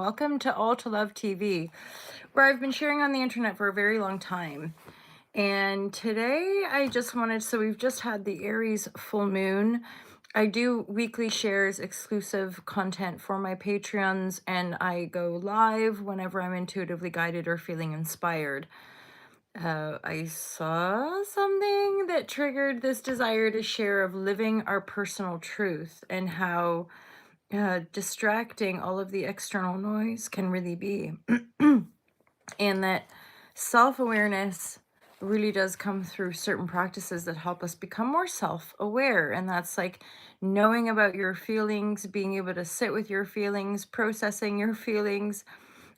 welcome to All to Love TV, where I've been sharing on the internet for a very long time. And today I just wanted, so we've just had the Aries full moon. I do weekly shares, exclusive content for my Patreons, and I go live whenever I'm intuitively guided or feeling inspired. I saw something that triggered this desire to share of living our personal truth and how distracting all of the external noise can really be. And that self-awareness really does come through certain practices that help us become more self-aware. And that's like knowing about your feelings, being able to sit with your feelings, processing your feelings.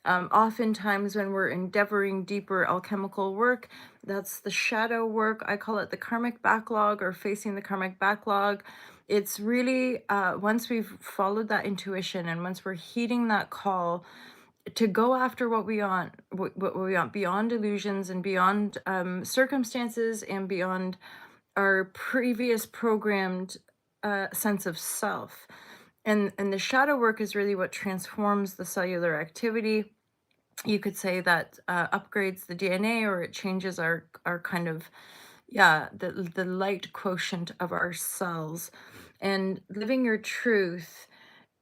Oftentimes, when we're endeavoring deeper alchemical work, that's the shadow work. I call it the karmic backlog or facing the karmic backlog. It's really once we've followed that intuition and once we're heeding that call to go after what we want, what we want beyond illusions and beyond circumstances and beyond our previous programmed sense of self. And the shadow work is really what transforms the cellular activity. You could say that upgrades the DNA, or it changes our kind of, yeah, the light quotient of our cells. And living your truth,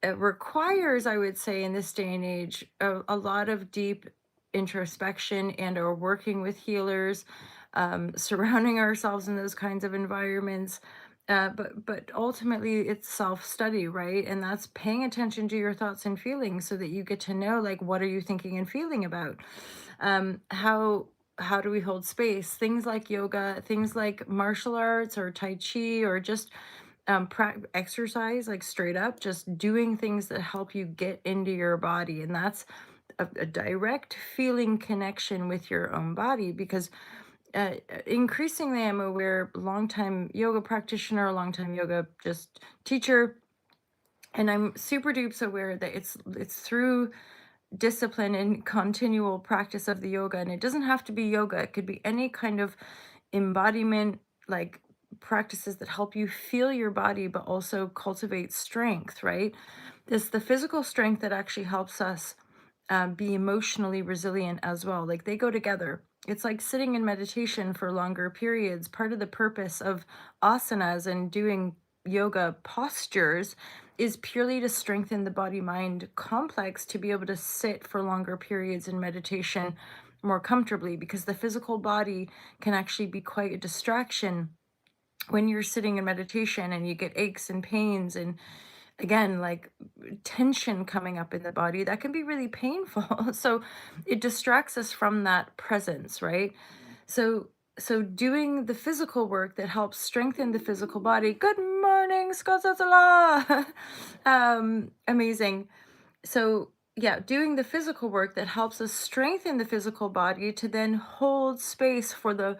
it requires, I would say, in this day and age, a lot of deep introspection and or working with healers, surrounding ourselves in those kinds of environments. But ultimately it's self-study, right? And that's paying attention to your thoughts and feelings so that you get to know, like, what are you thinking and feeling about? How do we hold space? Things like yoga, things like martial arts or tai chi, or just exercise, like straight up just doing things that help you get into your body. And that's a direct feeling connection with your own body, because increasingly I'm aware, longtime yoga practitioner, longtime yoga just teacher, and I'm super dupes aware that it's through discipline and continual practice of the yoga. And it doesn't have to be yoga, it could be any kind of embodiment, like practices that help you feel your body but also cultivate strength, right? It's the physical strength that actually helps us be emotionally resilient as well. Like they go together. It's like sitting in meditation for longer periods. Part of the purpose of asanas and doing yoga postures is purely to strengthen the body mind complex, to be able to sit for longer periods in meditation more comfortably, because the physical body can actually be quite a distraction when you're sitting in meditation and you get aches and pains and, again, like tension coming up in the body that can be really painful. So it distracts us from that presence, right? So doing the physical work that helps strengthen the physical body. Good morning, Scott. Amazing. So yeah, doing the physical work that helps us strengthen the physical body to then hold space for the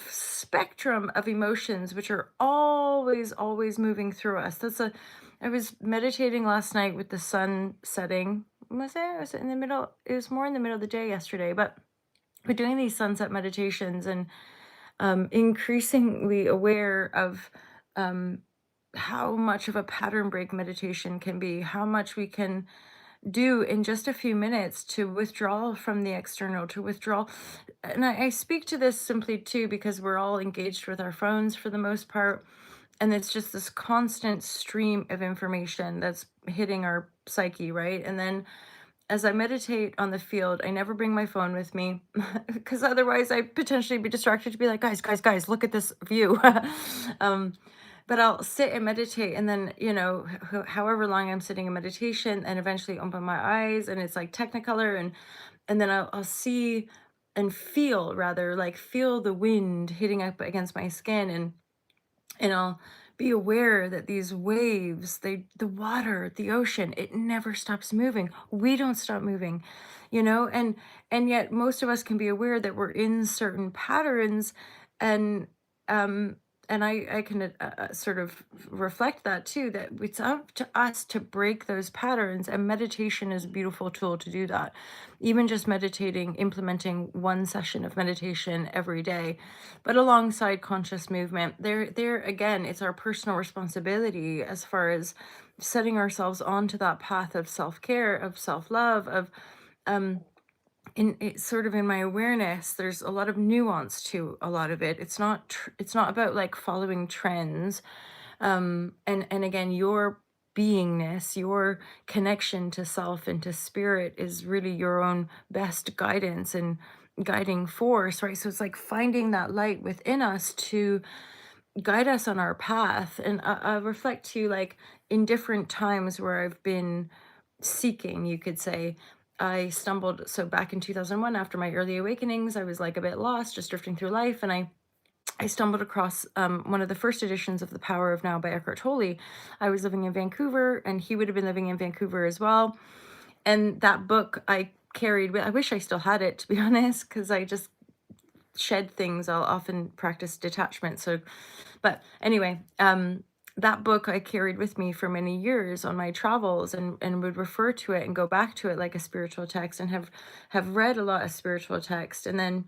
spectrum of emotions, which are always moving through us. I was meditating last night with the sun setting. Was it in the middle? It was more in the middle of the day yesterday, but we're doing these sunset meditations, and increasingly aware of um, how much of a pattern break meditation can be, how much we can do in just a few minutes to withdraw from the external, to withdraw. And I speak to this simply too because we're all engaged with our phones for the most part. And it's just this constant stream of information that's hitting our psyche, right? And then as I meditate on the field, I never bring my phone with me because otherwise I potentially be distracted to be like, guys, look at this view. um, but I'll sit and meditate, and then, however long I'm sitting in meditation, and eventually open my eyes, and it's like Technicolor, and then I'll see and feel, rather, like feel the wind hitting up against my skin, and I'll be aware that these waves, the water, the ocean, it never stops moving. We don't stop moving, and yet most of us can be aware that we're in certain patterns, and um I can sort of reflect that too, that it's up to us to break those patterns, and meditation is a beautiful tool to do that. Even just meditating, implementing one session of meditation every day, but alongside conscious movement, there again, it's our personal responsibility as far as setting ourselves onto that path of self-care, of self-love, of um in it sort of in my awareness, there's a lot of nuance to a lot of it. It's not about like following trends. And again, your beingness, your connection to self and to spirit is really your own best guidance and guiding force, right? So it's like finding that light within us to guide us on our path. And I reflect to like in different times where I've been seeking, you could say. I stumbled, so back in 2001, after my early awakenings, I was like a bit lost, just drifting through life. And I stumbled across one of the first editions of The Power of Now by Eckhart Tolle. I was living in Vancouver, and he would have been living in Vancouver as well. And that book I carried I wish I still had it, to be honest, because I just shed things. I'll often practice detachment. So, but anyway, that book I carried with me for many years on my travels, and would refer to it and go back to it like a spiritual text, and have read a lot of spiritual text. And then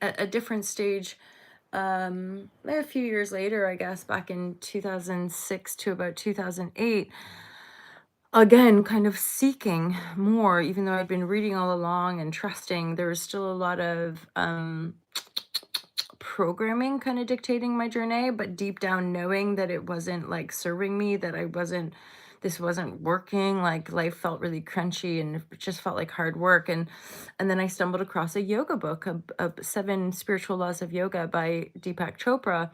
at a different stage, a few years later, I guess back in 2006 to about 2008, again kind of seeking more, even though I'd been reading all along and trusting, there was still a lot of programming kind of dictating my journey, but deep down knowing that it wasn't like serving me, that this wasn't working. Like life felt really crunchy and it just felt like hard work. And then I stumbled across a yoga book, of Seven Spiritual Laws of Yoga by Deepak Chopra.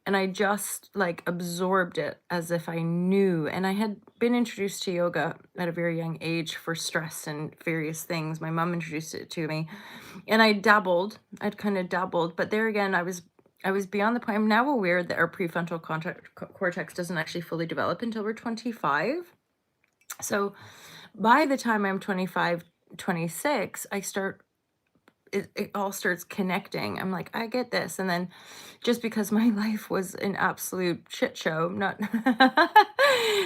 And I just like absorbed it as if I knew. And I had been introduced to yoga at a very young age for stress and various things. My mom introduced it to me, and I'd kind of dabbled, but there again, I was beyond the point. I'm now aware that our prefrontal cortex doesn't actually fully develop until we're 25. So by the time I'm 25, 26, it all starts connecting. I'm like, I get this. And then just because my life was an absolute shit show, not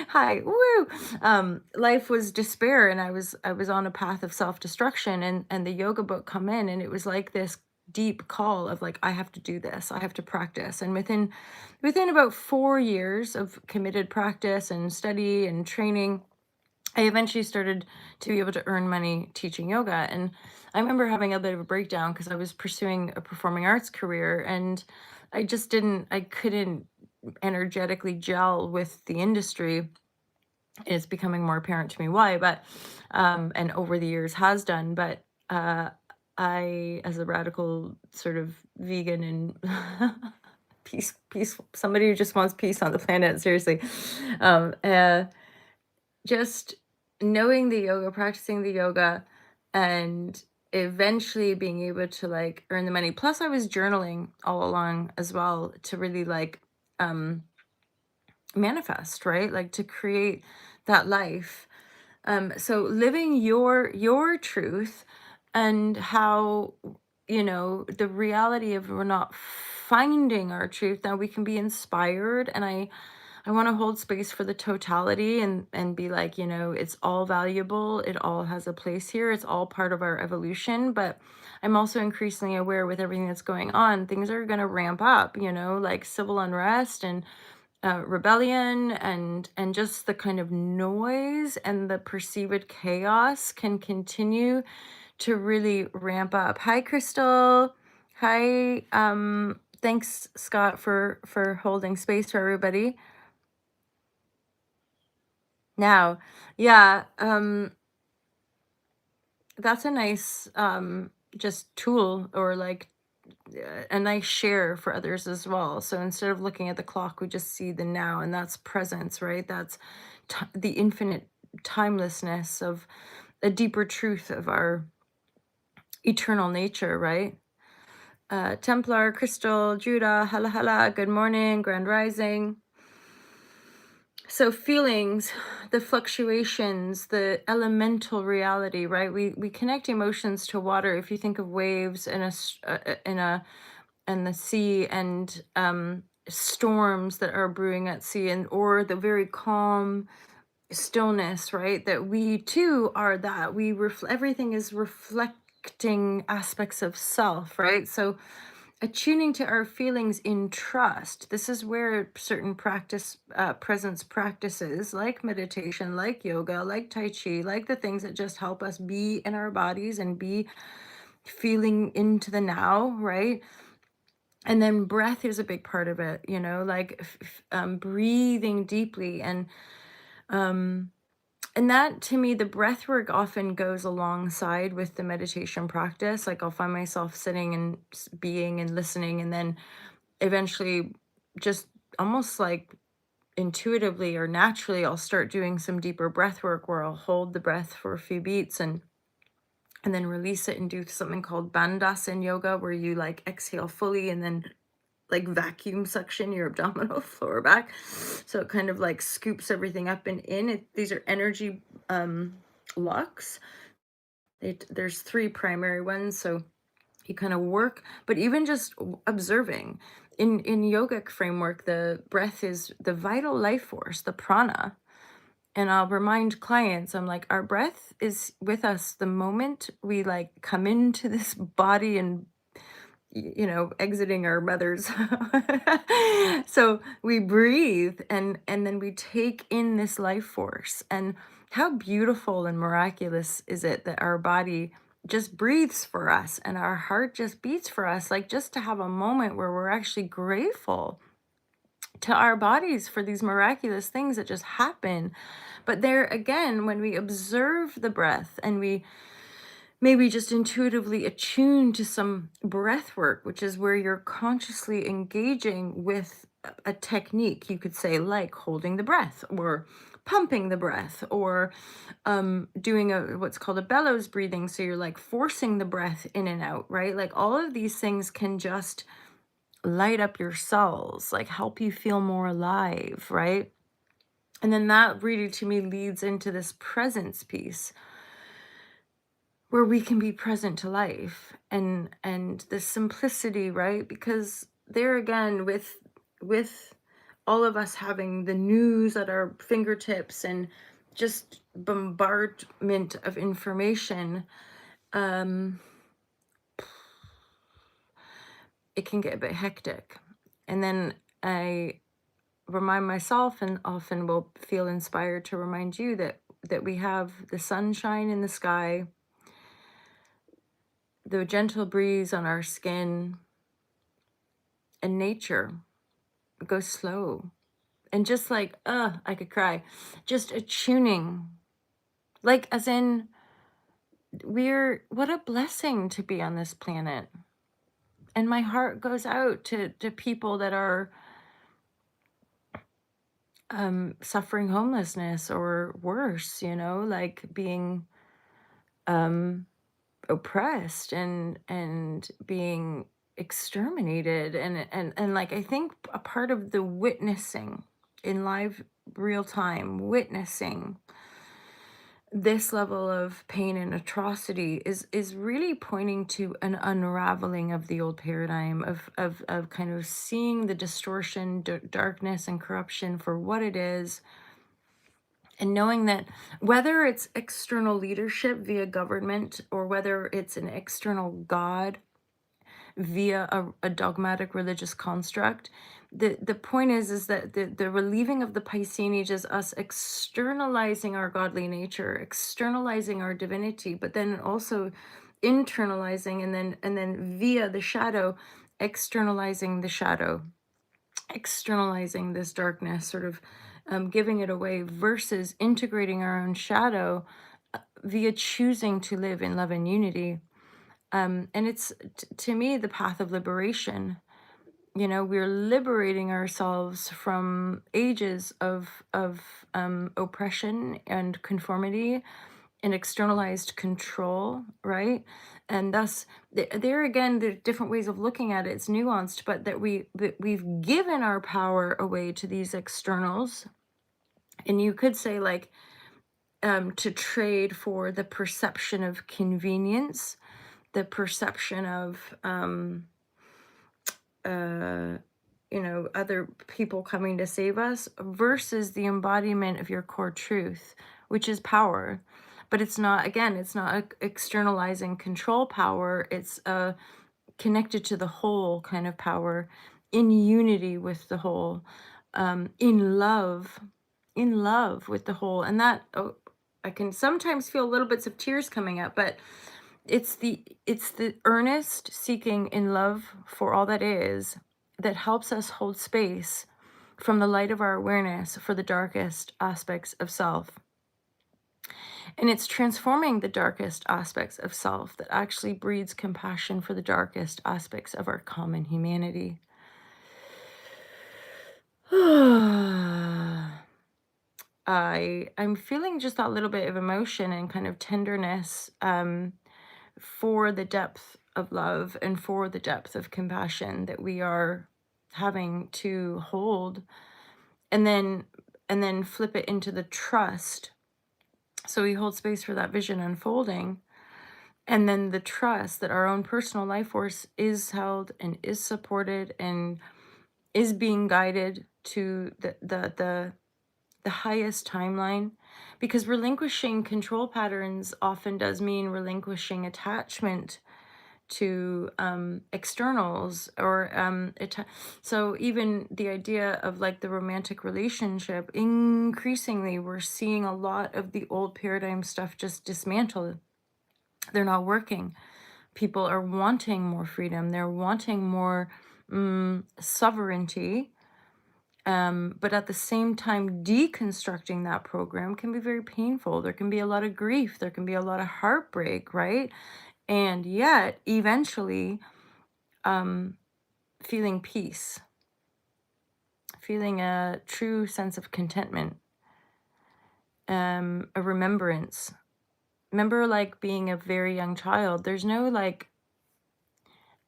hi, woo. Life was despair, and I was on a path of self-destruction, and the yoga book come in, and it was like this deep call of like, I have to do this, I have to practice. And within about 4 years of committed practice and study and training, I eventually started to be able to earn money teaching yoga. And I remember having a bit of a breakdown because I was pursuing a performing arts career, and I couldn't energetically gel with the industry. It's becoming more apparent to me why, but and over the years has done. But I, as a radical sort of vegan and peace, somebody who just wants peace on the planet, seriously, um, uh, just knowing the yoga, practicing the yoga, and eventually being able to like earn the money. Plus, I was journaling all along as well to really like um manifest, right? Like to create that life. So living your truth, and how, the reality of we're not finding our truth. Now we can be inspired, and I want to hold space for the totality, and be like, it's all valuable. It all has a place here. It's all part of our evolution. But I'm also increasingly aware with everything that's going on, things are going to ramp up, like civil unrest and rebellion, and just the kind of noise and the perceived chaos can continue to really ramp up. Hi, Crystal. Hi. Thanks, Scott, for holding space for everybody. Now, yeah, that's a nice just tool, or like a nice share for others as well. So instead of looking at the clock, we just see the now, and that's presence, right? That's the infinite timelessness of a deeper truth of our eternal nature, right? Templar, Crystal, Judah, hala hala, good morning, grand rising. So feelings, the fluctuations, the elemental reality, right? We connect emotions to water. If you think of waves in the sea, and storms that are brewing at sea, and or the very calm stillness, right? That we too are that. Everything is reflecting aspects of self, right? So attuning to our feelings in trust. This is where certain presence practices like meditation, like yoga, like Tai Chi, like the things that just help us be in our bodies and be feeling into the now, right? And then breath is a big part of it, like breathing deeply. Um, and that to me, the breath work often goes alongside with the meditation practice. Like I'll find myself sitting and being and listening, and then eventually just almost like intuitively or naturally, I'll start doing some deeper breath work where I'll hold the breath for a few beats and then release it and do something called bandhasan yoga where you like exhale fully and then like vacuum suction your abdominal floor back. So it kind of like scoops everything up and in. These are energy locks. There's three primary ones. So you kind of work, but even just observing in yogic framework, the breath is the vital life force, the prana. And I'll remind clients, I'm like, our breath is with us the moment we like come into this body and exiting our mothers. So we breathe and then we take in this life force. And how beautiful and miraculous is it that our body just breathes for us and our heart just beats for us, like just to have a moment where we're actually grateful to our bodies for these miraculous things that just happen. But there again, when we observe the breath and we maybe just intuitively attune to some breath work, which is where you're consciously engaging with a technique, you could say, like holding the breath or pumping the breath or doing what's called a bellows breathing. So you're like forcing the breath in and out, right? Like all of these things can just light up your cells, like help you feel more alive, right? And then that really to me leads into this presence piece where we can be present to life and the simplicity, right? Because there again, with all of us having the news at our fingertips and just bombardment of information, um it can get a bit hectic. And then I remind myself, and often will feel inspired to remind you, that we have the sunshine in the sky, the gentle breeze on our skin, and nature. Go slow. And just like, I could cry. Just attuning. Like, as in, what a blessing to be on this planet. And my heart goes out to people that are suffering homelessness or worse, like being um, oppressed and being exterminated. And like, I think a part of the witnessing in live real time, witnessing this level of pain and atrocity is really pointing to an unraveling of the old paradigm of kind of seeing the distortion, darkness and corruption for what it is, and knowing that whether it's external leadership via government or whether it's an external god via a dogmatic religious construct, the point is that the relieving of the Piscean age is us externalizing our godly nature, externalizing our divinity, but then also internalizing and then via the shadow externalizing the shadow, externalizing this darkness, sort of giving it away versus integrating our own shadow via choosing to live in love and unity. And it's to me the path of liberation. We're liberating ourselves from ages of oppression and conformity and externalized control, right? And thus, there again, there are different ways of looking at it. It's nuanced, but that we've given our power away to these externals, and you could say like to trade for the perception of convenience, the perception of uh, other people coming to save us versus the embodiment of your core truth, which is power. But it's not, again, it's not externalizing control power. It's connected to the whole kind of power, in unity with the whole, in love with the whole. And that, oh, I can sometimes feel little bits of tears coming up, but it's the earnest seeking in love for all that is that helps us hold space from the light of our awareness for the darkest aspects of self. And it's transforming the darkest aspects of self that actually breeds compassion for the darkest aspects of our common humanity. I'm feeling just that little bit of emotion and kind of tenderness, for the depth of love and for the depth of compassion that we are having to hold, and then flip it into the trust. So we hold space for that vision unfolding, and then the trust that our own personal life force is held and is supported and is being guided to the highest timeline, because relinquishing control patterns often does mean relinquishing attachment to externals, or so even the idea of like the romantic relationship, increasingly we're seeing a lot of the old paradigm stuff just dismantle. They're not working. People are wanting more freedom, they're wanting more sovereignty, but at the same time, deconstructing that program can be very painful. There can be a lot of grief, there can be a lot of heartbreak, right? And yet, eventually, um, feeling peace, feeling a true sense of contentment, a remembrance. Remember, like being a very young child, there's no like,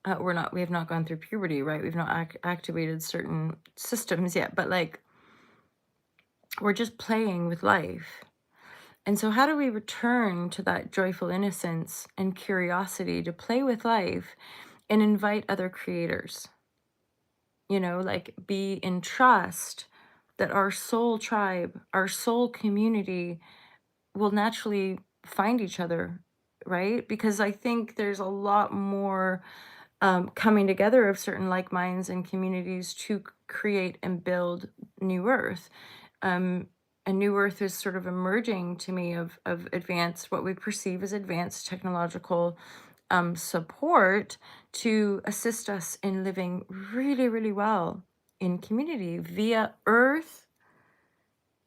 we have not gone through puberty, right? We've not activated certain systems yet, but like, we're just playing with life. And so, how do we return to that joyful innocence and curiosity to play with life and invite other creators? Like be in trust that our soul tribe, our soul community will naturally find each other, right? Because I think there's a lot more coming together of certain like minds and communities to create and build New Earth. Um, a New Earth is sort of emerging to me of advanced, what we perceive as advanced technological support to assist us in living really, really well in community via Earth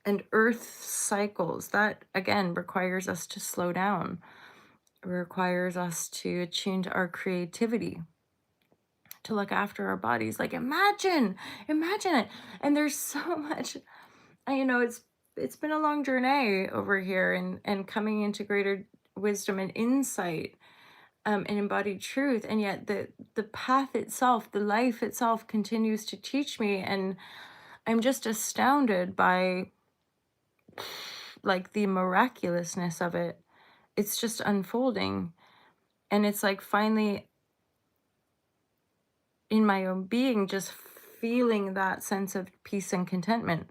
and Earth cycles. That again requires us to slow down, requires us to attune to our creativity, to look after our bodies. Like imagine it. And there's so much, it's been a long journey over here, and coming into greater wisdom and insight, and embodied truth. And yet the path itself, the life itself continues to teach me. And I'm just astounded by like the miraculousness of it. It's just unfolding. And it's like finally in my own being, just feeling that sense of peace and contentment,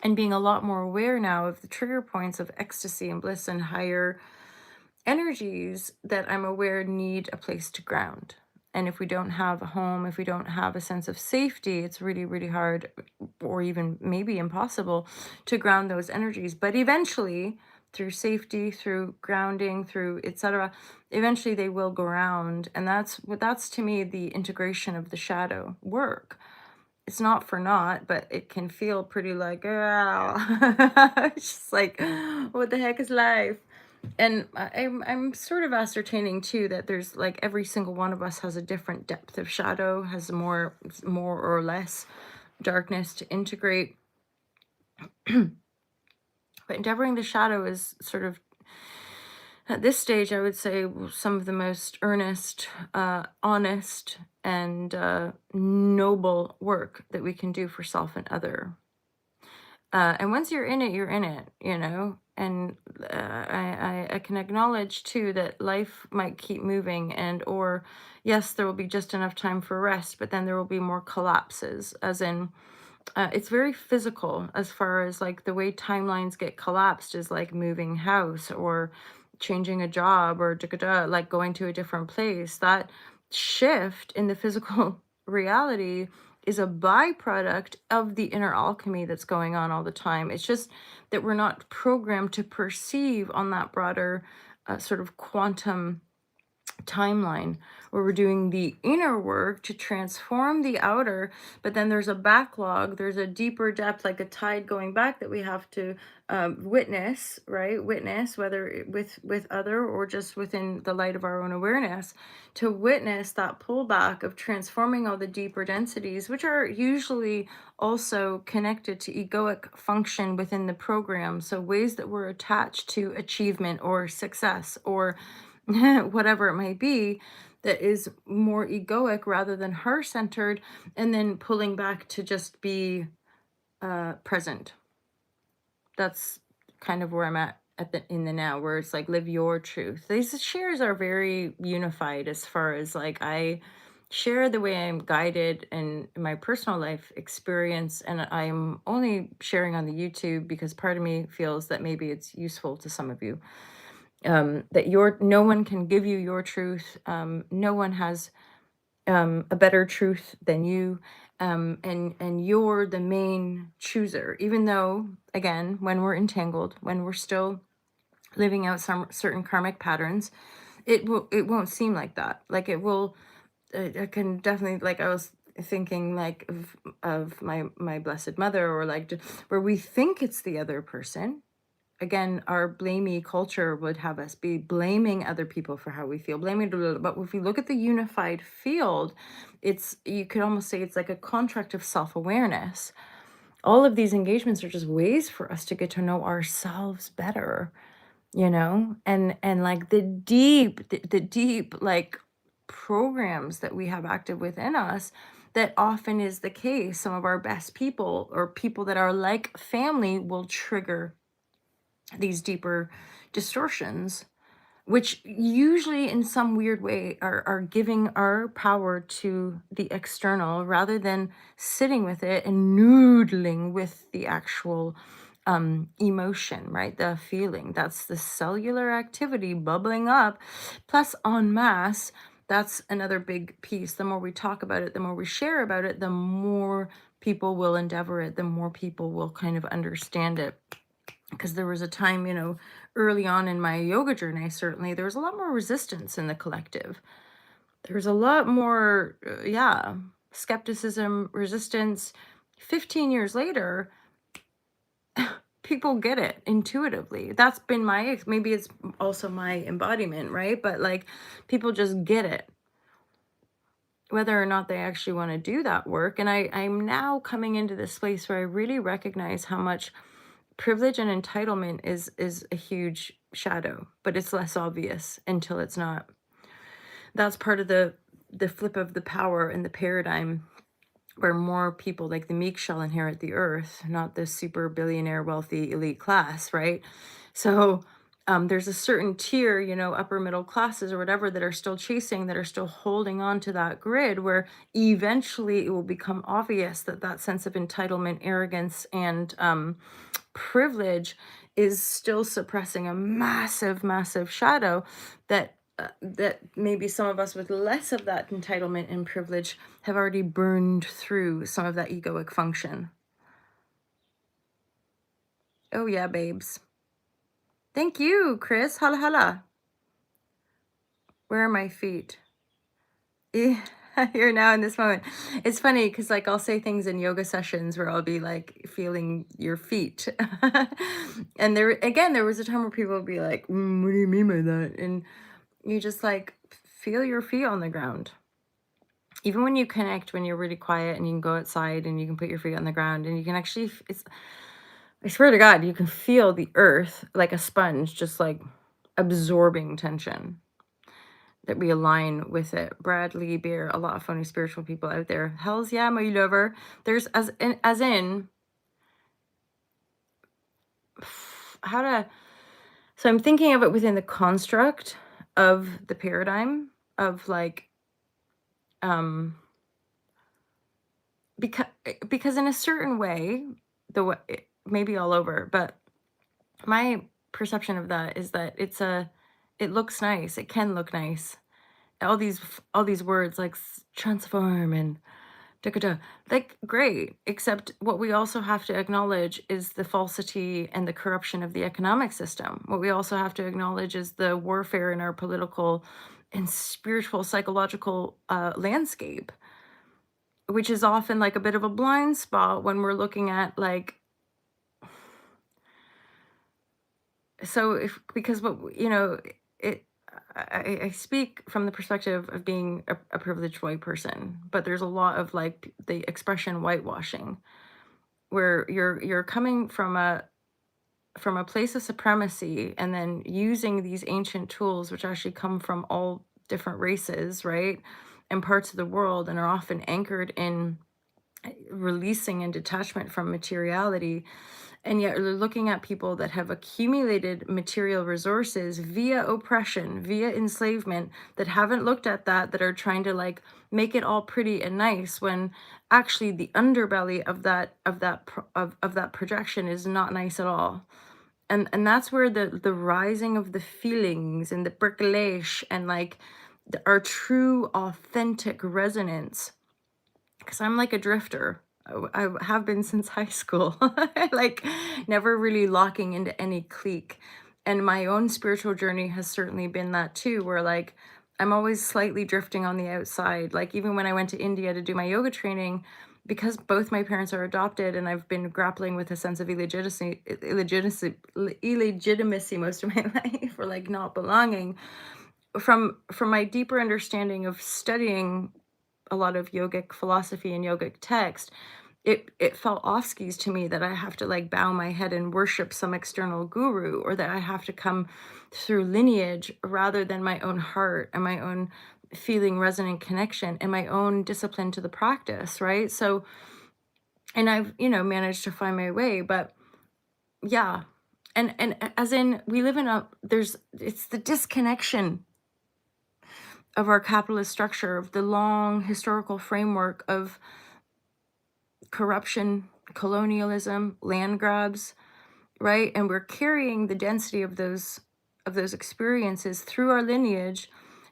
and being a lot more aware now of the trigger points of ecstasy and bliss and higher energies that I'm aware need a place to ground. And if we don't have a home, if we don't have a sense of safety, it's really, really hard, or even maybe impossible, to ground those energies. But eventually, through safety, through grounding, through etc., eventually they will ground. And that's to me the integration of the shadow work. It's not for naught, but it can feel pretty like, it's just like, what the heck is life? And I'm sort of ascertaining too that there's like every single one of us has a different depth of shadow, has more or less darkness to integrate. But endeavoring the shadow is sort of, at this stage, I would say, some of the most earnest, honest, and noble work that we can do for self and other. And once you're in it, you're in it, And I can acknowledge too that life might keep moving, and or yes, there will be just enough time for rest, but then there will be more collapses, as in it's very physical, as far as like the way timelines get collapsed is like moving house or changing a job, or like going to a different place. shift in the physical reality is a byproduct of the inner alchemy that's going on all the time. It's just that we're not programmed to perceive on that broader sort of quantum timeline where we're doing the inner work to transform the outer, but then there's a backlog, there's a deeper depth, like a tide going back, that we have to witness, right? Witness, whether with other or just within the light of our own awareness, to witness that pullback of transforming all the deeper densities, which are usually also connected to egoic function within the program. So ways that we're attached to achievement or success or whatever it might be, that is more egoic rather than her centered, and then pulling back to just be present. That's kind of where I'm at the in the now, where it's like live your truth. These shares are very unified as far as like I share the way I'm guided and my personal life experience, and I'm only sharing on the YouTube because part of me feels that maybe it's useful to some of you. That your no one can give you your truth. No one has a better truth than you, and you're the main chooser. Even though, again, when we're entangled, when we're still living out some certain karmic patterns, it won't seem like that. Like it will. I can definitely, like I was thinking like of my blessed mother, or like where we think it's the other person. Again, our blamey culture would have us be blaming other people for how we feel, blaming, blah, blah, blah. But if we look at the unified field, it's, you could almost say it's like a contract of self-awareness. All of these engagements are just ways for us to get to know ourselves better, and like the deep like programs that we have active within us, that often is the case. Some of our best people, or people that are like family, will trigger these deeper distortions, which usually in some weird way are giving our power to the external rather than sitting with it and noodling with the actual emotion, right? The feeling. That's the cellular activity bubbling up, plus en masse. That's another big piece. The more we talk about it, the more we share about it, the more people will endeavor it, the more people will kind of understand it. Because there was a time, early on in my yoga journey, certainly there was a lot more resistance in the collective. There was a lot more, yeah, skepticism, resistance. 15 years later, people get it intuitively. That's been maybe it's also my embodiment, right? But like people just get it, whether or not they actually want to do that work. And I'm now coming into this place where I really recognize how much privilege and entitlement is a huge shadow, but it's less obvious until it's not. That's part of the flip of the power and the paradigm, where more people like the meek shall inherit the earth, not the super billionaire wealthy elite class, right? So there's a certain tier, upper middle classes or whatever, that are still chasing, that are still holding on to that grid, where eventually it will become obvious that that sense of entitlement, arrogance, and privilege is still suppressing a massive, massive shadow that maybe some of us with less of that entitlement and privilege have already burned through some of that egoic function. Oh yeah, babes. Thank you, Chris. Hala hala. Where are my feet? Here now in this moment. It's funny because like I'll say things in yoga sessions where I'll be like feeling your feet. And there was a time where people would be like, what do you mean by that? And you just like feel your feet on the ground. Even when you connect, when you're really quiet and you can go outside and you can put your feet on the ground and you can actually, I swear to God, you can feel the earth like a sponge, just like absorbing tension, that we align with it. Bradley Beer, a lot of funny spiritual people out there. Hells yeah, my lover. There's as in how to, so I'm thinking of it within the construct of the paradigm of like, because in a certain way, the way, maybe all over, but my perception of that is that it looks nice, it can look nice, all these words like transform and da da. Like, great, except what we also have to acknowledge is the falsity and the corruption of the economic system. What we also have to acknowledge is the warfare in our political and spiritual, psychological landscape, which is often like a bit of a blind spot when we're looking at like, so if because what it I speak from the perspective of being a privileged white person, but there's a lot of like the expression whitewashing where you're coming from a place of supremacy and then using these ancient tools which actually come from all different races, right? And parts of the world and are often anchored in releasing and detachment from materiality, and yet you're looking at people that have accumulated material resources via oppression, via enslavement, that haven't looked at that, that are trying to like make it all pretty and nice when actually the underbelly of that projection is not nice at all. And that's where the rising of the feelings and the percolage and like our true authentic resonance, because I'm like a drifter. I have been since high school, like never really locking into any clique. And my own spiritual journey has certainly been that too, where like I'm always slightly drifting on the outside. Like even when I went to India to do my yoga training, because both my parents are adopted and I've been grappling with a sense of illegitimacy most of my life, or like not belonging, from my deeper understanding of studying a lot of yogic philosophy and yogic text, it felt offskis to me that I have to like bow my head and worship some external guru, or that I have to come through lineage rather than my own heart and my own feeling resonant connection and my own discipline to the practice, right? So, and I've, managed to find my way, but yeah. And as in we live in a there's it's the disconnection of our capitalist structure, of the long historical framework of corruption, colonialism, land grabs, right? And we're carrying the density of those experiences through our lineage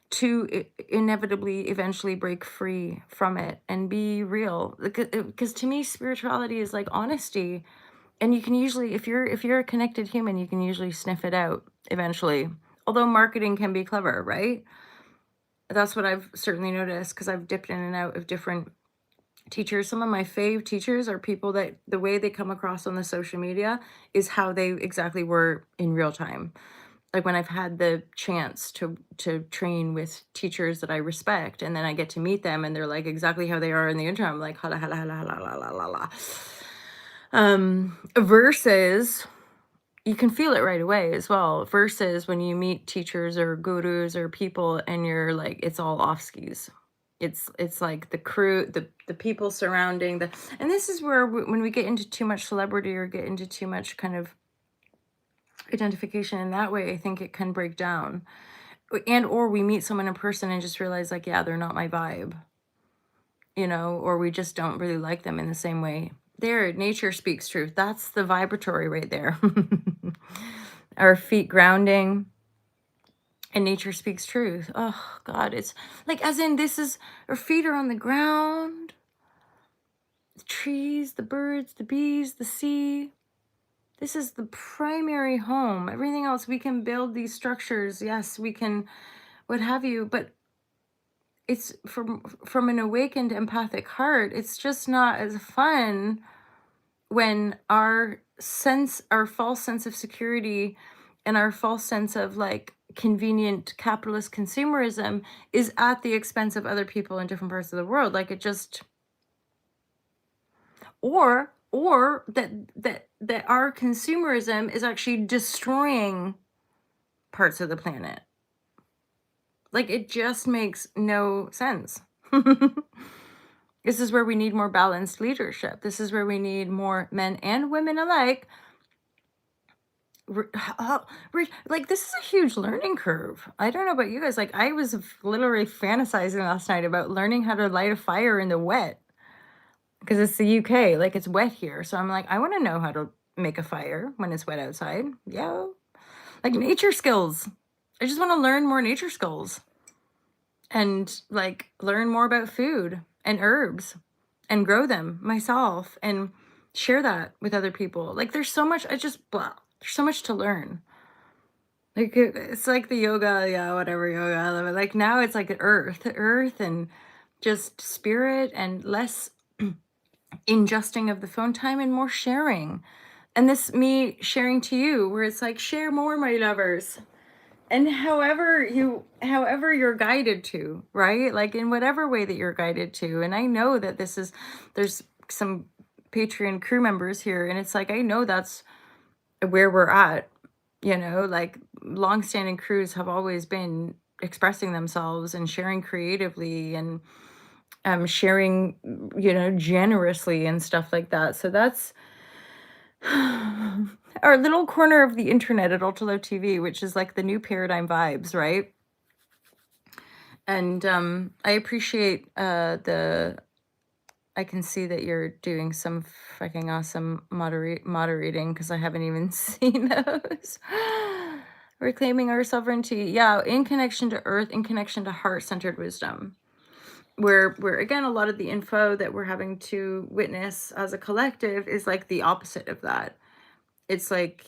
to inevitably eventually break free from it and be real. Because to me spirituality is like honesty, and you can usually, if you're a connected human, you can usually sniff it out eventually. Although marketing can be clever, right? That's what I've certainly noticed because I've dipped in and out of different teachers. Some of my fave teachers are people that the way they come across on the social media is how they exactly were in real time. Like when I've had the chance to train with teachers that I respect, and then I get to meet them and they're like exactly how they are in the intro. I'm like, hala, hala, hala, hala, hala, hala, hala. Versus you can feel it right away as well, versus when you meet teachers or gurus or people and you're like, it's all off skis. It's like the crew, the people surrounding the, and this is where when we get into too much celebrity or get into too much kind of identification in that way, I think it can break down. And or we meet someone in person and just realize like, yeah, they're not my vibe, or we just don't really like them in the same way. There, nature speaks truth. That's the vibratory right there. Our feet grounding and nature speaks truth. Oh God, it's like, as in this is, our feet are on the ground, the trees, the birds, the bees, the sea. This is the primary home. Everything else, we can build these structures. Yes, we can, what have you, but it's from an awakened empathic heart. It's just not as fun when our false sense of security and our false sense of like convenient capitalist consumerism is at the expense of other people in different parts of the world. Like it just, or that our consumerism is actually destroying parts of the planet. Like it just makes no sense. This is where we need more balanced leadership. This is where we need more men and women alike. Like this is a huge learning curve. I don't know about you guys. Like I was literally fantasizing last night about learning how to light a fire in the wet, because it's the UK. Like it's wet here, so I'm like, I want to know how to make a fire when it's wet outside. Yeah, like nature skills. I just want to learn more nature skills. and like learn more about food and herbs and grow them myself and share that with other people. Like there's so much, I just blah. There's so much to learn. Like it's like the yoga, yeah, whatever yoga. Like now it's like earth and just spirit and less ingesting of the phone time and more sharing. And this me sharing to you where it's like share more, my lovers. And however you're guided to, right? Like in whatever way that you're guided to. And I know that there's some Patreon crew members here, and it's like I know that's where we're at, like longstanding crews have always been expressing themselves and sharing creatively and sharing, generously and stuff like that. So that's our little corner of the internet at Ultra Low TV, which is like the new paradigm vibes, right? And I appreciate the I can see that you're doing some fucking awesome moderating because I haven't even seen those. Reclaiming our sovereignty. Yeah, in connection to earth, in connection to heart-centered wisdom. Where again, a lot of the info that we're having to witness as a collective is like the opposite of that. It's like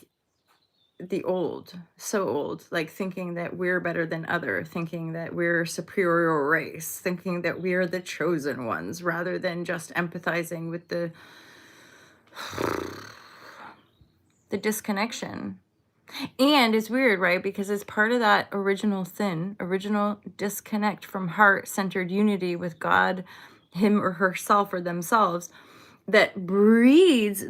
the old, so old, like thinking that we're better than other, thinking that we're superior race, thinking that we're the chosen ones, rather than just empathizing with the disconnection. And it's weird, right? Because it's part of that original sin, original disconnect from heart-centered unity with God, him or herself or themselves, that breeds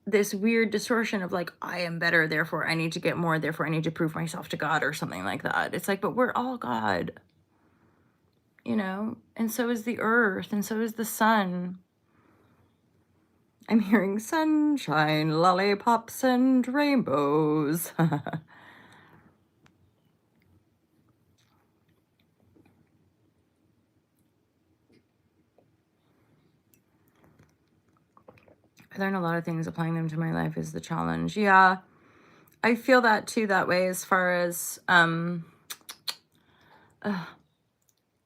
this weird distortion of like, I am better, therefore I need to get more, therefore I need to prove myself to God or something like that. It's like, but we're all God, and so is the earth, and so is the sun. I'm hearing sunshine, lollipops, and rainbows. I learned a lot of things. Applying them to my life is the challenge. Yeah, I feel that too, that way, as far as I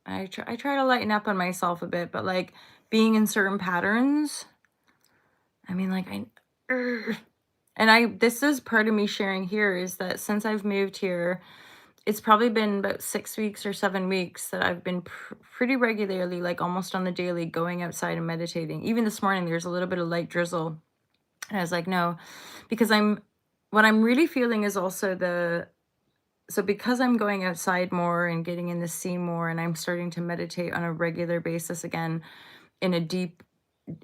try to lighten up on myself a bit, but like being in certain patterns, I mean, like this is part of me sharing here, is that since I've moved here, it's probably been about 6 weeks or 7 weeks that I've been pretty regularly, like almost on the daily, going outside and meditating. Even this morning, there's a little bit of light drizzle. And I was like, no, because what I'm really feeling is also so because I'm going outside more and getting in the sea more, and I'm starting to meditate on a regular basis again in a deep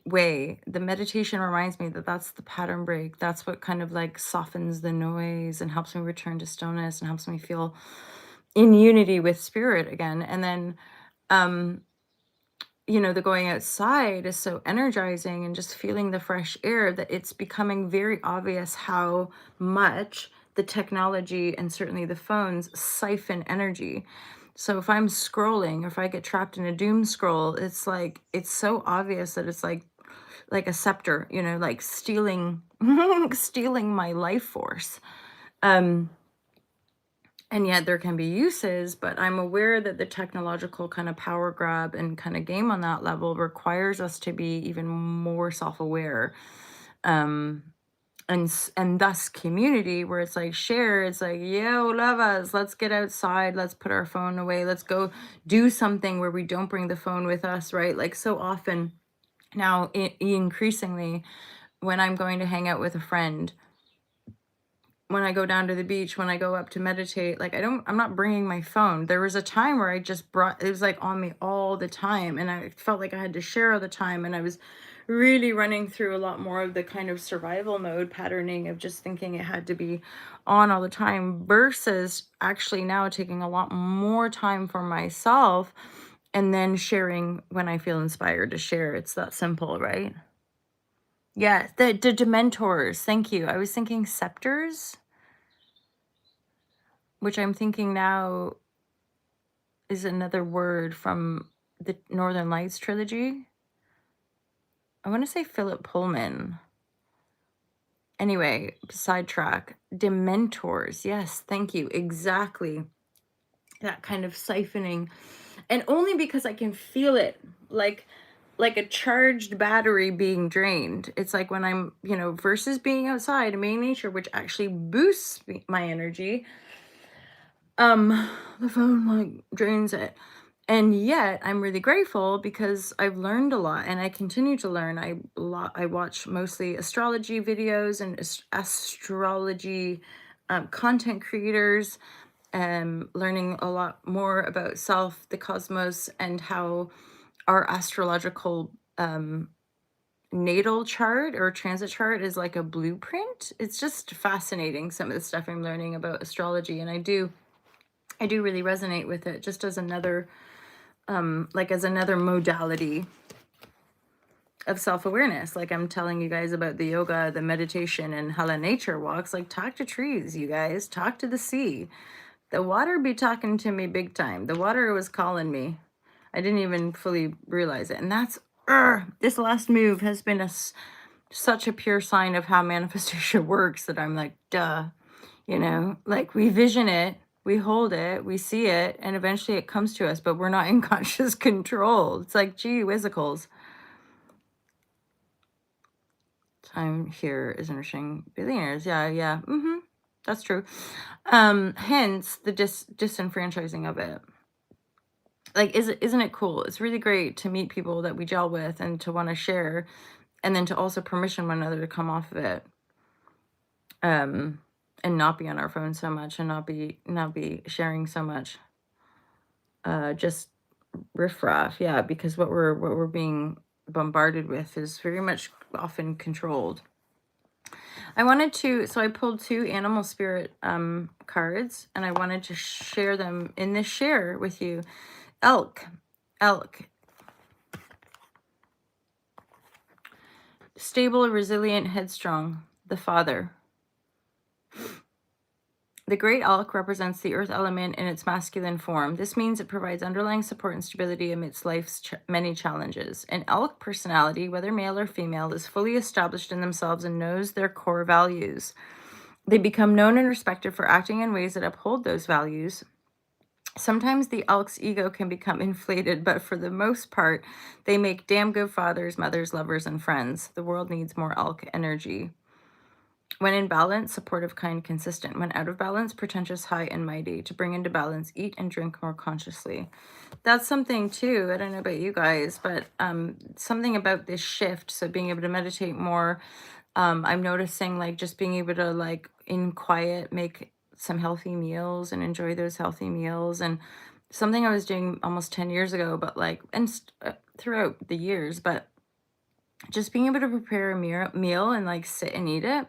way, the meditation reminds me that that's the pattern break. That's what kind of like softens the noise and helps me return to stillness and helps me feel in unity with spirit again. And then, the going outside is so energizing, and just feeling the fresh air, that it's becoming very obvious how much the technology and certainly the phones siphon energy. So if I'm scrolling, or if I get trapped in a doom scroll, it's like, it's so obvious that it's like a scepter, like stealing stealing my life force. Um and yet there can be uses, but I'm aware that the technological kind of power grab and kind of game on that level requires us to be even more self-aware. Um, and thus community, where it's like share, it's like, yo, love us, let's get outside, let's put our phone away, let's go do something where we don't bring the phone with us, right? Like so often now, increasingly, when I'm going to hang out with a friend, when I go down to the beach, when I go up to meditate, like I'm not bringing my phone. There was a time where I just brought, it was like on me all the time, and I felt like I had to share all the time, and I was really running through a lot more of the kind of survival mode patterning of just thinking it had to be on all the time, versus actually now taking a lot more time for myself and then sharing when I feel inspired to share. It's that simple, right? Yeah, the dementors. Thank you. I was thinking scepters, which I'm thinking now is another word from the Northern Lights trilogy. I want to say Philip Pullman. Anyway, sidetrack. Dementors. Yes, thank you. Exactly. That kind of siphoning. And only because I can feel it, like a charged battery being drained. It's like when I'm, versus being outside and being in nature, which actually boosts my energy, the phone like drains it. And yet I'm really grateful because I've learned a lot and I continue to learn. I watch mostly astrology videos and astrology content creators, learning a lot more about self, the cosmos, and how our astrological natal chart or transit chart is like a blueprint. It's just fascinating, some of the stuff I'm learning about astrology, and I do really resonate with it, just as another as another modality of self-awareness. Like I'm telling you guys about the yoga, the meditation, and how the nature walks. Like, talk to trees, you guys, talk to the sea. The water be talking to me big time. The water was calling me. I didn't even fully realize it. And that's this last move has been such a pure sign of how manifestation works, that I'm like, duh. Like, we vision it, we hold it, we see it, and eventually it comes to us, but we're not in conscious control. It's like, gee whizzicles. Time here is enriching billionaires. Yeah. That's true. Hence the disenfranchising of it. Like, isn't it cool? It's really great to meet people that we gel with and to want to share, and then to also permission one another to come off of it. And not be on our phone so much, and not be sharing so much. Just riffraff, yeah, because what we're being bombarded with is very much often controlled. So I pulled 2 animal spirit cards, and I wanted to share them in this share with you. Elk. Stable, resilient, headstrong. The father. The great elk represents the earth element in its masculine form. This means it provides underlying support and stability amidst life's many challenges. An elk personality, whether male or female, is fully established in themselves and knows their core values. They become known and respected for acting in ways that uphold those values. Sometimes the elk's ego can become inflated, but for the most part, they make damn good fathers, mothers, lovers, and friends. The world needs more elk energy. When in balance, supportive, kind, consistent. When out of balance, pretentious, high, and mighty. To bring into balance, eat and drink more consciously. That's something too. I don't know about you guys, but something about this shift. So being able to meditate more. I'm noticing, like, just being able to, like, in quiet, make some healthy meals and enjoy those healthy meals. And something I was doing almost 10 years ago, but like, and throughout the years, but just being able to prepare a meal and like sit and eat it.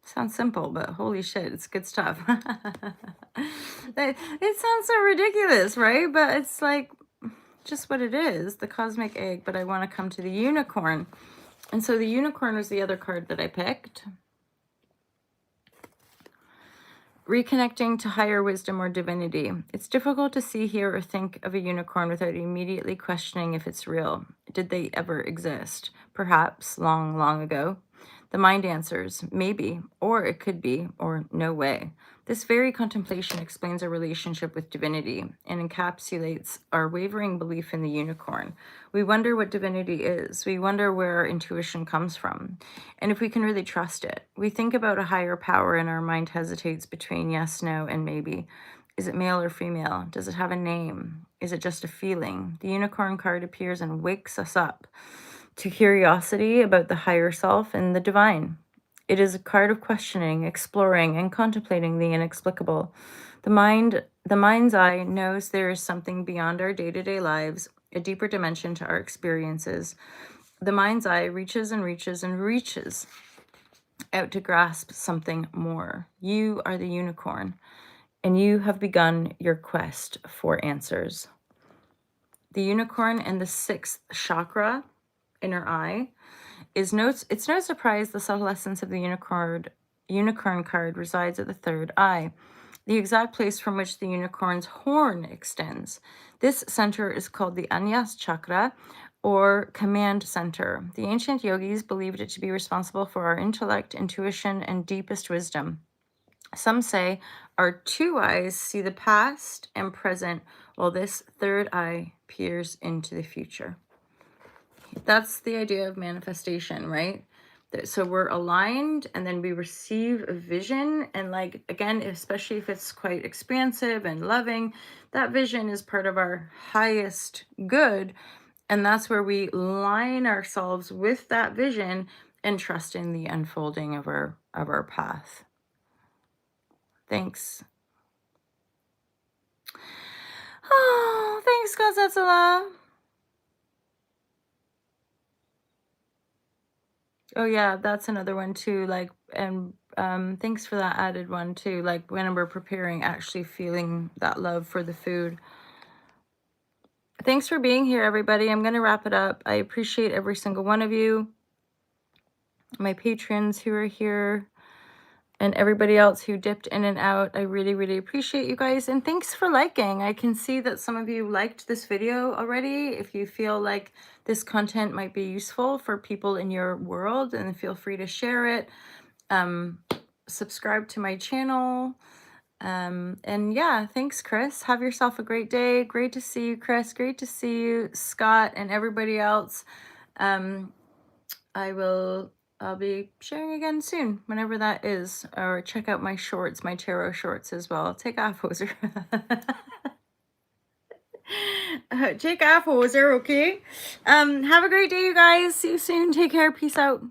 Sounds simple, but holy shit, it's good stuff. It sounds so ridiculous, right? But it's like just what it is, the cosmic egg. But I want to come to the unicorn. And so the unicorn was the other card that I picked. Reconnecting to higher wisdom or divinity. It's difficult to see, hear, or think of a unicorn without immediately questioning if it's real. Did they ever exist? Perhaps long, long ago. The mind answers, maybe, or it could be, or no way. This very contemplation explains our relationship with divinity and encapsulates our wavering belief in the unicorn. We wonder what divinity is. We wonder where our intuition comes from, and if we can really trust it. We think about a higher power and our mind hesitates between yes, no, and maybe. Is it male or female? Does it have a name? Is it just a feeling? The unicorn card appears and wakes us up to curiosity about the higher self and the divine. It is a card of questioning, exploring, and contemplating the inexplicable. The mind's eye knows there is something beyond our day-to-day lives, a deeper dimension to our experiences. The mind's eye reaches and reaches and reaches out to grasp something more. You are the unicorn, and you have begun your quest for answers. The unicorn and the 6th chakra, inner eye, it's no surprise the subtle essence of the unicorn card resides at the 3rd eye, the exact place from which the unicorn's horn extends. This center is called the Anyas chakra, or command center. The ancient yogis believed it to be responsible for our intellect, intuition, and deepest wisdom. Some say our two eyes see the past and present, while this third eye peers into the future. That's the idea of manifestation, right? So we're aligned and then we receive a vision. And like, again, especially if it's quite expansive and loving, that vision is part of our highest good. And that's where we line ourselves with that vision and trust in the unfolding of our path. Thanks. Oh, thanks, Gazetala. Oh yeah, that's another one too. Like, and thanks for that added one too. Like when we're preparing, actually feeling that love for the food. Thanks for being here, everybody. I'm gonna wrap it up. I appreciate every single one of you, my patrons who are here, and everybody else who dipped in and out. I really, really appreciate you guys. And thanks for liking. I can see that some of you liked this video already. If you feel like this content might be useful for people in your world, then feel free to share it. Subscribe to my channel. And yeah, thanks, Chris. Have yourself a great day. Great to see you, Chris. Great to see you, Scott, and everybody else. I'll be sharing again soon, whenever that is. Or check out my shorts, my tarot shorts as well. Take off, hoser. Take off, hoser, okay? Have a great day, you guys. See you soon. Take care. Peace out.